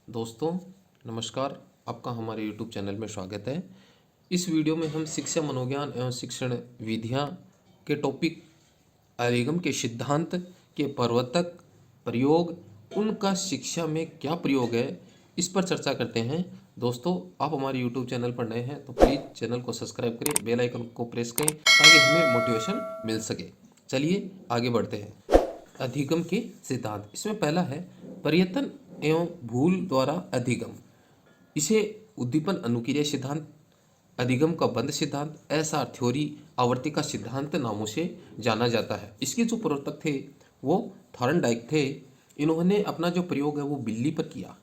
दोस्तों नमस्कार, आपका हमारे YouTube चैनल में स्वागत है। इस वीडियो में हम शिक्षा मनोविज्ञान एवं शिक्षण विधियाँ के टॉपिक अधिगम के सिद्धांत के प्रवर्तक, प्रयोग, उनका शिक्षा में क्या प्रयोग है, इस पर चर्चा करते हैं। दोस्तों, आप हमारे YouTube चैनल पर नए हैं तो प्लीज़ चैनल को सब्सक्राइब करें, बेल आइकन को प्रेस करें ताकि हमें मोटिवेशन मिल सके। चलिए आगे बढ़ते हैं। अधिगम के सिद्धांत, इसमें पहला है प्रयत्न एवं भूल द्वारा अधिगम। इसे उद्दीपन अनुक्रिया सिद्धांत, अधिगम का बंध सिद्धांत, एसआर थ्योरी, आवर्ती का सिद्धांत नामों से जाना जाता है। इसके जो प्रवर्तक थे वो थॉर्नडाइक थे। इन्होंने अपना जो प्रयोग है वो बिल्ली पर किया।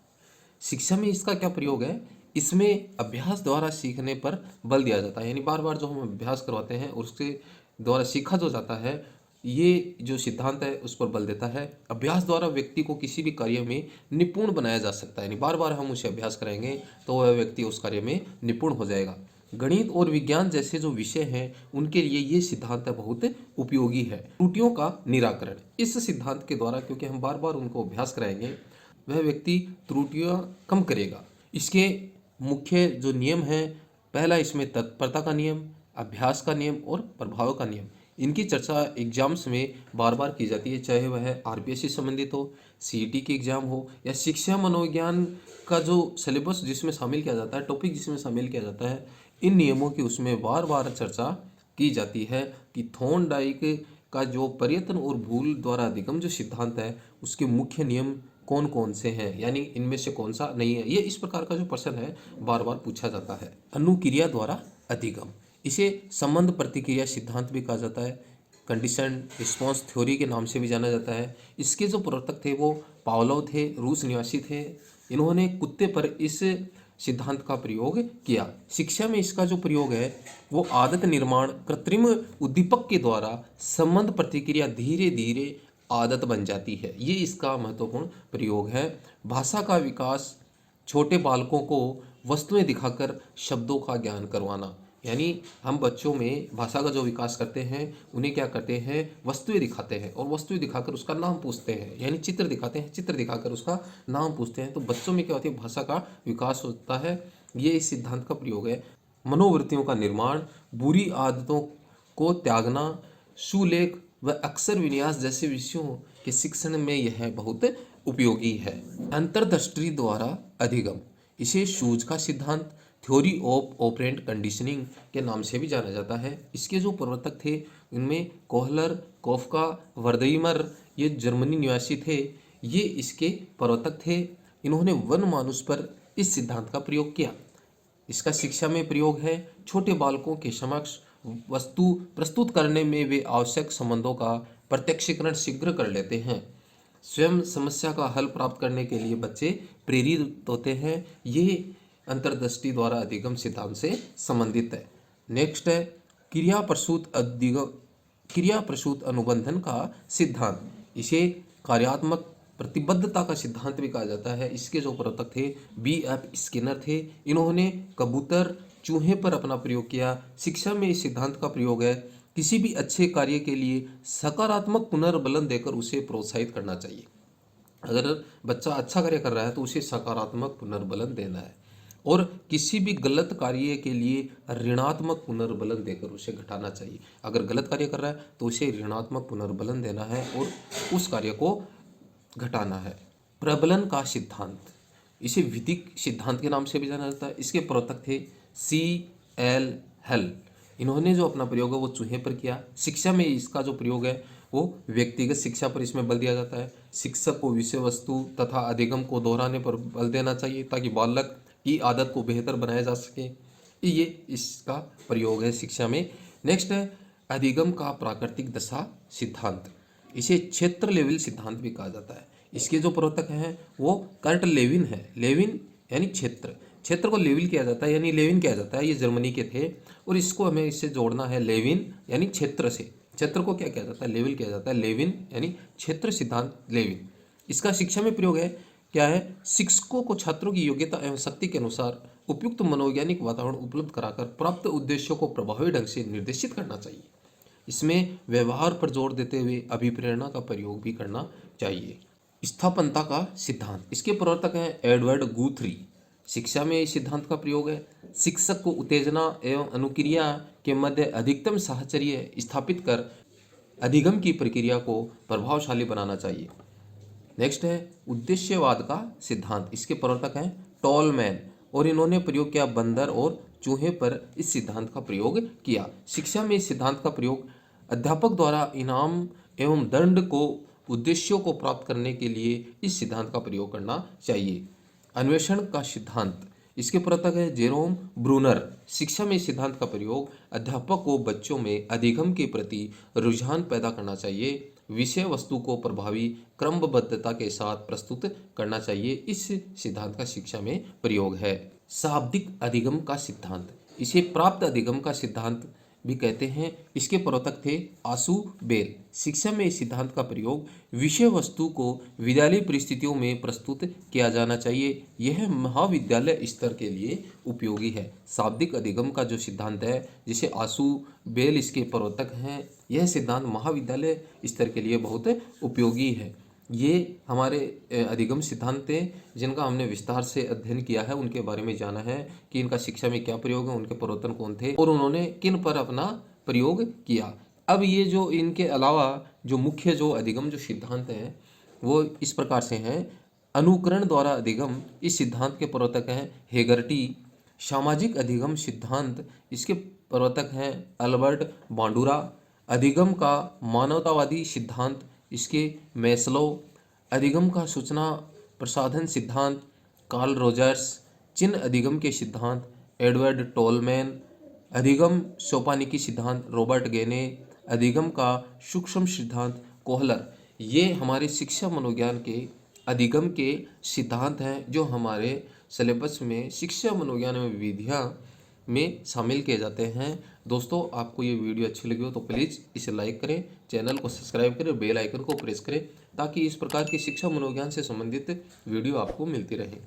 शिक्षा में इसका क्या प्रयोग है? इसमें अभ्यास द्वारा सीखने पर बल दिया जाता है, यानी बार बार जो हम अभ्यास करवाते हैं और उसके द्वारा सीखा जो जाता है, ये जो सिद्धांत है उस पर बल देता है। अभ्यास द्वारा व्यक्ति को किसी भी कार्य में निपुण बनाया जा सकता है, यानी बार बार हम उसे अभ्यास कराएंगे तो वह व्यक्ति उस कार्य में निपुण हो जाएगा। गणित और विज्ञान जैसे जो विषय हैं उनके लिए ये सिद्धांत बहुत उपयोगी है। त्रुटियों का निराकरण, इस सिद्धांत के द्वारा क्योंकि हम बार बार उनको अभ्यास कराएंगे वह व्यक्ति त्रुटियां कम करेगा। इसके मुख्य जो नियम हैं, पहला इसमें तत्परता का नियम, अभ्यास का नियम और प्रभाव का नियम। इनकी चर्चा एग्जाम्स में बार बार की जाती है, चाहे वह आरपीएस से संबंधित हो, सीईटी के एग्जाम हो या शिक्षा मनोविज्ञान का जो सिलेबस जिसमें शामिल किया जाता है, टॉपिक जिसमें शामिल किया जाता है, इन नियमों की उसमें बार बार चर्चा की जाती है कि थॉर्नडाइक का जो प्रयत्न और भूल द्वारा अधिगम जो सिद्धांत है उसके मुख्य नियम कौन कौन से हैं, यानी इनमें से कौन सा नहीं है। ये इस प्रकार का जो प्रश्न है बार बार पूछा जाता है। अनुक्रिया द्वारा अधिगम, इसे संबंध प्रतिक्रिया सिद्धांत भी कहा जाता है, कंडीशन रिस्पॉन्स थ्योरी के नाम से भी जाना जाता है। इसके जो प्रवर्तक थे वो पावलोव थे, रूस निवासी थे। इन्होंने कुत्ते पर इस सिद्धांत का प्रयोग किया। शिक्षा में इसका जो प्रयोग है वो आदत निर्माण कृत्रिम उद्दीपक के द्वारा संबंध प्रतिक्रिया धीरे धीरे आदत बन जाती है, ये इसका महत्वपूर्ण प्रयोग है। भाषा का विकास, छोटे बालकों को वस्तुएं दिखाकर शब्दों का ज्ञान करवाना, यानी हम बच्चों में भाषा का जो विकास करते हैं उन्हें क्या करते हैं, वस्तुएं दिखाते हैं और वस्तुएं दिखाकर उसका नाम पूछते हैं, यानी चित्र दिखाते हैं, चित्र दिखाकर उसका नाम पूछते हैं। तो बच्चों में क्या होती है, भाषा का विकास होता है। ये इस सिद्धांत का प्रयोग है। मनोवृत्तियों का निर्माण, बुरी आदतों को त्यागना, सुलेख व अक्षर विन्यास जैसे विषयों के शिक्षण में यह बहुत उपयोगी है। अंतर्दृष्टि द्वारा अधिगम, इसे शूज का सिद्धांत, थ्योरी ऑफ ऑपरेंट कंडीशनिंग के नाम से भी जाना जाता है। इसके जो प्रवर्तक थे इनमें कोहलर, कोफका, वर्दईमर, ये जर्मनी निवासी थे, ये इसके प्रवर्तक थे। इन्होंने वन मानुष पर इस सिद्धांत का प्रयोग किया। इसका शिक्षा में प्रयोग है। छोटे बालकों के समक्ष वस्तु प्रस्तुत करने में वे आवश्यक संबंधों का प्रत्यक्षीकरण शीघ्र कर लेते हैं। स्वयं समस्या का हल प्राप्त करने के लिए बच्चे प्रेरित होते हैं। ये अंतर्दृष्टि द्वारा अधिगम सिद्धांत से संबंधित है। नेक्स्ट है क्रिया प्रसूत अधिगम, क्रिया प्रसूत अनुबंधन का सिद्धांत, इसे कार्यात्मक प्रतिबद्धता का सिद्धांत भी कहा जाता है। इसके जो प्रवर्तक थे B.F. स्किनर थे। इन्होंने कबूतर, चूहे पर अपना प्रयोग किया। शिक्षा में इस सिद्धांत का प्रयोग है, किसी भी अच्छे कार्य के लिए सकारात्मक पुनर्बलन देकर उसे प्रोत्साहित करना चाहिए। अगर बच्चा अच्छा कार्य कर रहा है तो उसे सकारात्मक पुनर्बलन देना है, और किसी भी गलत कार्य के लिए ऋणात्मक पुनर्बलन देकर उसे घटाना चाहिए। अगर गलत कार्य कर रहा है तो उसे ऋणात्मक पुनर्बलन देना है और उस कार्य को घटाना है। प्रबलन का सिद्धांत, इसे विधिक सिद्धांत के नाम से भी जाना जाता है। इसके प्रवर्तक थे C.L. हल। इन्होंने जो अपना प्रयोग है वो चूहे पर किया। शिक्षा में इसका जो प्रयोग है वो व्यक्तिगत शिक्षा पर इसमें बल दिया जाता है। शिक्षक को विषय वस्तु तथा अधिगम को दोहराने पर बल देना चाहिए ताकि बालक की आदत को बेहतर बनाया जा सके। ये इसका प्रयोग है शिक्षा में। नेक्स्ट है अधिगम का प्राकृतिक दशा सिद्धांत, इसे क्षेत्र लेविन सिद्धांत भी कहा जाता है। इसके जो प्रवर्तक हैं वो कर्ट लेविन है। लेविन यानी क्षेत्र, क्षेत्र को लेवल किया जाता है, यानी लेविन किया जाता है। ये जर्मनी के थे और इसको हमें इससे जोड़ना है लेविन यानी क्षेत्र से। क्षेत्र को क्या किया जाता है, लेवल किया जाता है। लेविन यानी क्षेत्र सिद्धांत लेविन। इसका शिक्षा में प्रयोग है क्या है, शिक्षकों को छात्रों की योग्यता एवं शक्ति के अनुसार उपयुक्त मनोवैज्ञानिक वातावरण उपलब्ध कराकर प्राप्त उद्देश्यों को प्रभावी ढंग से निर्देशित करना चाहिए। इसमें व्यवहार पर जोर देते हुए अभिप्रेरणा का प्रयोग भी करना चाहिए। स्थापनता का सिद्धांत, इसके प्रवर्तक हैं एडवर्ड गुथ्री। शिक्षा में इस सिद्धांत का प्रयोग है शिक्षक को उत्तेजना एवं अनुक्रिया के मध्य अधिकतम साहचर्य स्थापित कर अधिगम की प्रक्रिया को प्रभावशाली बनाना चाहिए। नेक्स्ट है उद्देश्यवाद का सिद्धांत, इसके प्रवर्तक हैं टॉलमैन और इन्होंने प्रयोग किया बंदर और चूहे पर इस सिद्धांत का प्रयोग किया। शिक्षा में इस सिद्धांत का प्रयोग अध्यापक द्वारा इनाम एवं दंड को उद्देश्यों को प्राप्त करने के लिए इस सिद्धांत का प्रयोग करना चाहिए। अन्वेषण का सिद्धांत, इसके प्रवर्तक है जेरोम ब्रूनर। शिक्षा में इस सिद्धांत का प्रयोग अध्यापक को बच्चों में अधिगम के प्रति रुझान पैदा करना चाहिए, विषय वस्तु को प्रभावी क्रमबद्धता के साथ प्रस्तुत करना चाहिए। इस सिद्धांत का शिक्षा में प्रयोग है। शाब्दिक अधिगम का सिद्धांत, इसे प्राप्त अधिगम का सिद्धांत भी कहते हैं। इसके प्रवर्तक थे आशु बेल। शिक्षा में इस सिद्धांत का प्रयोग विषय वस्तु को विद्यालय परिस्थितियों में प्रस्तुत किया जाना चाहिए। यह महाविद्यालय स्तर के लिए उपयोगी है। शाब्दिक अधिगम का जो सिद्धांत है, जिसे आशु बेल इसके प्रवर्तक हैं, यह सिद्धांत महाविद्यालय स्तर के लिए बहुत उपयोगी है। ये हमारे अधिगम सिद्धांत थे जिनका हमने विस्तार से अध्ययन किया है, उनके बारे में जाना है कि इनका शिक्षा में क्या प्रयोग है, उनके प्रवर्तन कौन थे और उन्होंने किन पर अपना प्रयोग किया। अब ये जो इनके अलावा जो मुख्य जो अधिगम जो सिद्धांत हैं वो इस प्रकार से हैं। अनुकरण द्वारा अधिगम, इस सिद्धांत के प्रवर्तक हैं हेगर्टी। सामाजिक अधिगम सिद्धांत, इसके प्रवर्तक हैं अल्बर्ट बांडुरा। अधिगम का मानवतावादी सिद्धांत, इसके मैस्लो। अधिगम का सूचना प्रसाधन सिद्धांत कार्ल रोजर्स। चिन्ह अधिगम के सिद्धांत एडवर्ड टोलमैन। अधिगम सोपानिकी सिद्धांत रॉबर्ट गेने। अधिगम का सूक्ष्म सिद्धांत कोहलर। ये हमारे शिक्षा मनोविज्ञान के अधिगम के सिद्धांत हैं जो हमारे सिलेबस में शिक्षा मनोविज्ञान में विधियाँ में शामिल किए जाते हैं। दोस्तों, आपको ये वीडियो अच्छी लगी हो तो प्लीज़ इसे लाइक करें, चैनल को सब्सक्राइब करें, बेल आइकन को प्रेस करें ताकि इस प्रकार की शिक्षा मनोविज्ञान से संबंधित वीडियो आपको मिलती रहे।